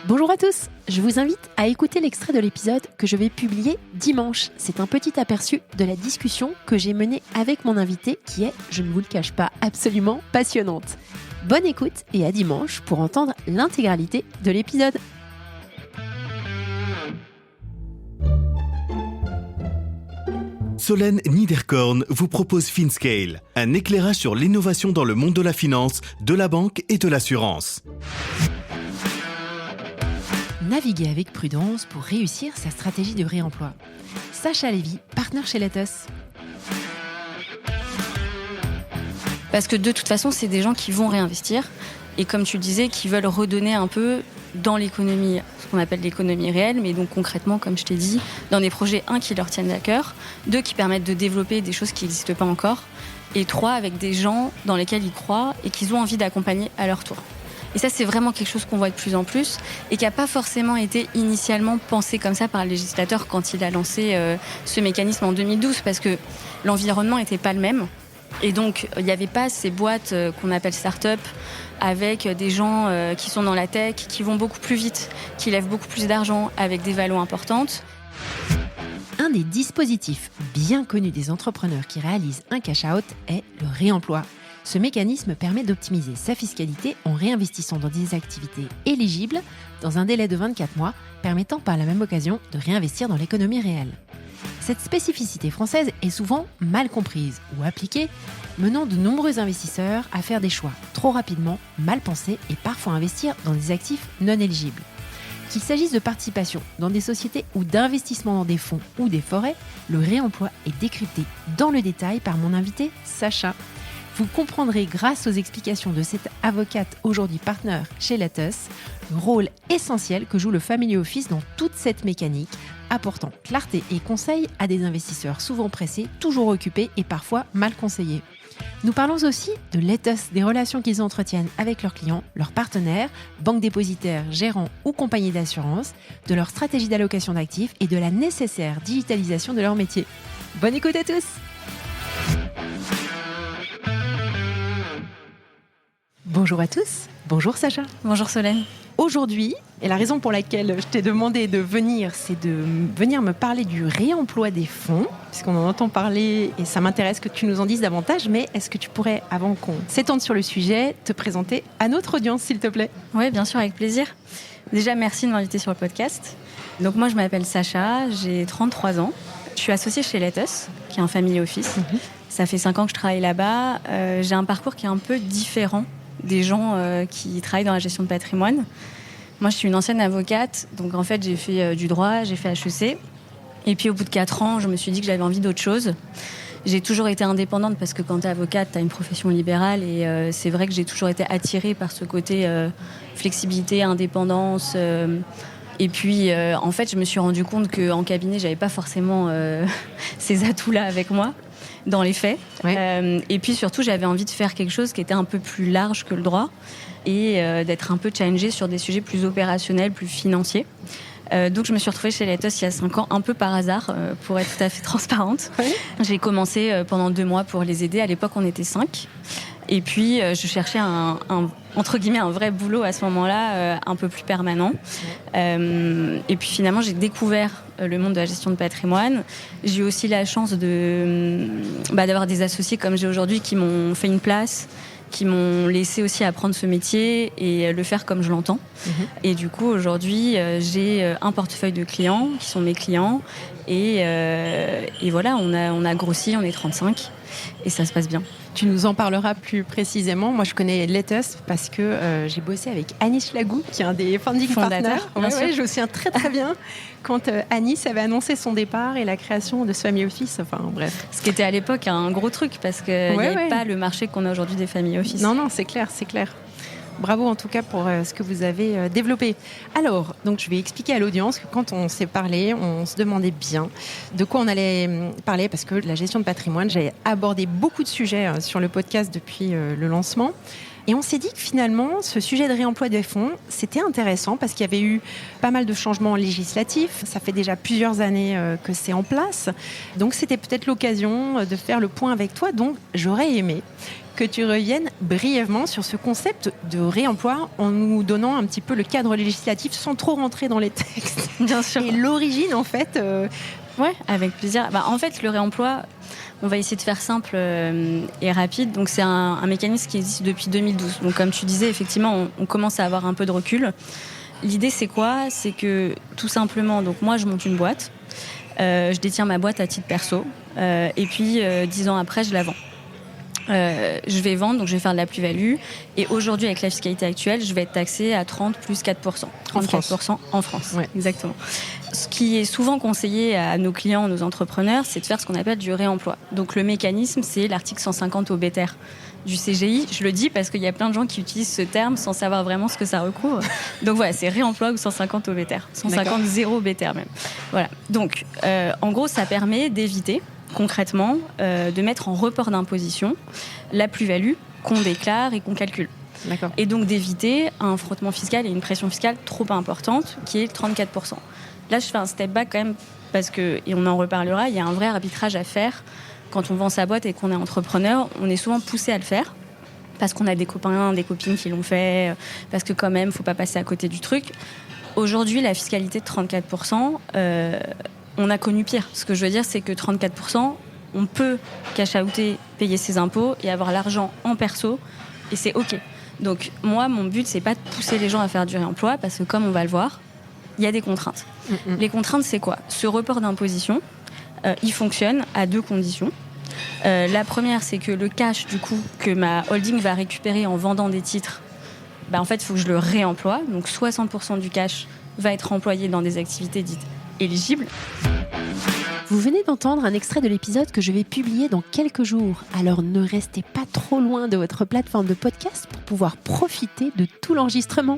Bonjour à tous, je vous invite à écouter l'extrait de l'épisode que je vais publier dimanche. C'est un petit aperçu de la discussion que j'ai menée avec mon invité qui est, je ne vous le cache pas, absolument passionnante. Bonne écoute et à dimanche pour entendre l'intégralité de l'épisode. Solène Niederkorn vous propose FinScale, un éclairage sur l'innovation dans le monde de la finance, de la banque et de l'assurance. Naviguer avec prudence pour réussir sa stratégie de réemploi. Sacha Lévy, partenaire chez Letus. Parce que de toute façon, c'est des gens qui vont réinvestir et comme tu le disais, qui veulent redonner un peu dans l'économie, ce qu'on appelle l'économie réelle, mais donc concrètement, comme je t'ai dit, dans des projets, 1, qui leur tiennent à cœur, 2, qui permettent de développer des choses qui n'existent pas encore, et 3, avec des gens dans lesquels ils croient et qu'ils ont envie d'accompagner à leur tour. Et ça, c'est vraiment quelque chose qu'on voit de plus en plus et qui n'a pas forcément été initialement pensé comme ça par le législateur quand il a lancé ce mécanisme en 2012, parce que l'environnement n'était pas le même. Et donc, il n'y avait pas ces boîtes qu'on appelle start-up avec des gens qui sont dans la tech, qui vont beaucoup plus vite, qui lèvent beaucoup plus d'argent avec des valos importantes. Un des dispositifs bien connus des entrepreneurs qui réalisent un cash-out est le réemploi. Ce mécanisme permet d'optimiser sa fiscalité en réinvestissant dans des activités éligibles dans un délai de 24 mois, permettant par la même occasion de réinvestir dans l'économie réelle. Cette spécificité française est souvent mal comprise ou appliquée, menant de nombreux investisseurs à faire des choix trop rapidement, mal pensés et parfois investir dans des actifs non éligibles. Qu'il s'agisse de participation dans des sociétés ou d'investissement dans des fonds ou des forêts, le réemploi est décrypté dans le détail par mon invité Sacha. Vous comprendrez grâce aux explications de cette avocate aujourd'hui partenaire chez Letus, le rôle essentiel que joue le family office dans toute cette mécanique, apportant clarté et conseils à des investisseurs souvent pressés, toujours occupés et parfois mal conseillés. Nous parlons aussi de Letus, des relations qu'ils entretiennent avec leurs clients, leurs partenaires, banques dépositaires, gérants ou compagnies d'assurance, de leur stratégie d'allocation d'actifs et de la nécessaire digitalisation de leur métier. Bonne écoute à tous! Bonjour à tous, bonjour Sacha. Bonjour Solène. Aujourd'hui, et la raison pour laquelle je t'ai demandé de venir, c'est de venir me parler du réemploi des fonds, puisqu'on en entend parler et ça m'intéresse que tu nous en dises davantage, mais est-ce que tu pourrais, avant qu'on s'étende sur le sujet, te présenter à notre audience, s'il te plaît ? Oui, bien sûr, avec plaisir. Déjà, merci de m'inviter sur le podcast. Donc moi, je m'appelle Sacha, j'ai 33 ans. Je suis associée chez Letus, qui est un family office. Ça fait 5 ans que je travaille là-bas. J'ai un parcours qui est un peu différent des gens qui travaillent dans la gestion de patrimoine. Moi, je suis une ancienne avocate, donc en fait, j'ai fait du droit, j'ai fait HEC. Et puis, au bout de 4 ans, je me suis dit que j'avais envie d'autre chose. J'ai toujours été indépendante parce que quand tu es avocate, tu as une profession libérale et c'est vrai que j'ai toujours été attirée par ce côté flexibilité, indépendance. Et puis, en fait, je me suis rendu compte qu'en cabinet, j'avais pas forcément ces atouts-là avec moi. Dans les faits. Ouais. Et puis surtout, j'avais envie de faire quelque chose qui était un peu plus large que le droit et d'être un peu challengée sur des sujets plus opérationnels, plus financiers. Donc je me suis retrouvée chez Letus il y a 5 ans, un peu par hasard, pour être tout à fait transparente. Ouais. J'ai commencé pendant 2 mois pour les aider. À l'époque, on était 5. Et puis, je cherchais entre guillemets, un vrai boulot à ce moment-là, un peu plus permanent. Et puis finalement, j'ai découvert le monde de la gestion de patrimoine. J'ai eu aussi la chance d'avoir des associés comme j'ai aujourd'hui qui m'ont fait une place, qui m'ont laissé aussi apprendre ce métier et le faire comme je l'entends. Et du coup, aujourd'hui, j'ai un portefeuille de clients qui sont mes clients. Et voilà, on a grossi, on est 35 et ça se passe bien. Tu nous en parleras plus précisément. Moi, je connais Letus parce que j'ai bossé avec Anis Lagou, qui est un des founding partners. Je me souviens très très bien quand Anis avait annoncé son départ et la création de ce family office. Enfin, bref. Ce qui était à l'époque un gros truc parce qu'il n'y avait pas le marché qu'on a aujourd'hui des family office. Non, c'est clair, c'est clair. Bravo en tout cas pour ce que vous avez développé. Alors, donc je vais expliquer à l'audience que quand on s'est parlé, on se demandait bien de quoi on allait parler parce que la gestion de patrimoine, j'ai abordé beaucoup de sujets sur le podcast depuis le lancement. Et on s'est dit que finalement, ce sujet de réemploi des fonds, c'était intéressant parce qu'il y avait eu pas mal de changements législatifs. Ça fait déjà plusieurs années que c'est en place. Donc, c'était peut-être l'occasion de faire le point avec toi. Donc, j'aurais aimé que tu reviennes brièvement sur ce concept de réemploi en nous donnant un petit peu le cadre législatif sans trop rentrer dans les textes. Bien sûr. Et l'origine, en fait. Ouais, avec plaisir. En fait, le réemploi, on va essayer de faire simple et rapide. Donc, c'est un mécanisme qui existe depuis 2012. Donc, comme tu disais, effectivement, on commence à avoir un peu de recul. L'idée, c'est quoi ? C'est que, tout simplement, donc moi, je monte une boîte. Je détiens ma boîte à titre perso. Et puis, 10 ans après, je la vends. Je vais vendre, donc je vais faire de la plus-value. Et aujourd'hui, avec la fiscalité actuelle, je vais être taxée à 30 plus 4%. 34% en France. Ouais. Exactement. Ce qui est souvent conseillé à nos clients, nos entrepreneurs, c'est de faire ce qu'on appelle du réemploi. Donc le mécanisme, c'est l'article 150 obiter du CGI. Je le dis parce qu'il y a plein de gens qui utilisent ce terme sans savoir vraiment ce que ça recouvre. Donc voilà, c'est réemploi ou 150 obiter. 150 0 obiter même. Voilà. Donc en gros, ça permet d'éviter concrètement de mettre en report d'imposition la plus-value qu'on déclare et qu'on calcule. D'accord. Et donc d'éviter un frottement fiscal et une pression fiscale trop importante qui est 34%. Là, je fais un step back quand même parce que, et on en reparlera, il y a un vrai arbitrage à faire. Quand on vend sa boîte et qu'on est entrepreneur, on est souvent poussé à le faire parce qu'on a des copains, des copines qui l'ont fait, parce que quand même, il ne faut pas passer à côté du truc. Aujourd'hui, la fiscalité de 34%, on a connu pire. Ce que je veux dire, c'est que 34%, on peut cash-outer, payer ses impôts et avoir l'argent en perso, et c'est OK. Donc moi, mon but, c'est pas de pousser les gens à faire du réemploi, parce que comme on va le voir, il y a des contraintes. Les contraintes, c'est quoi ? Ce report d'imposition, il fonctionne à 2 conditions. La première, c'est que le cash, du coup, que ma holding va récupérer en vendant des titres, en fait, il faut que je le réemploie. Donc 60% du cash va être employé dans des activités dites éligibles. Vous venez d'entendre un extrait de l'épisode que je vais publier dans quelques jours. Alors ne restez pas trop loin de votre plateforme de podcast pour pouvoir profiter de tout l'enregistrement.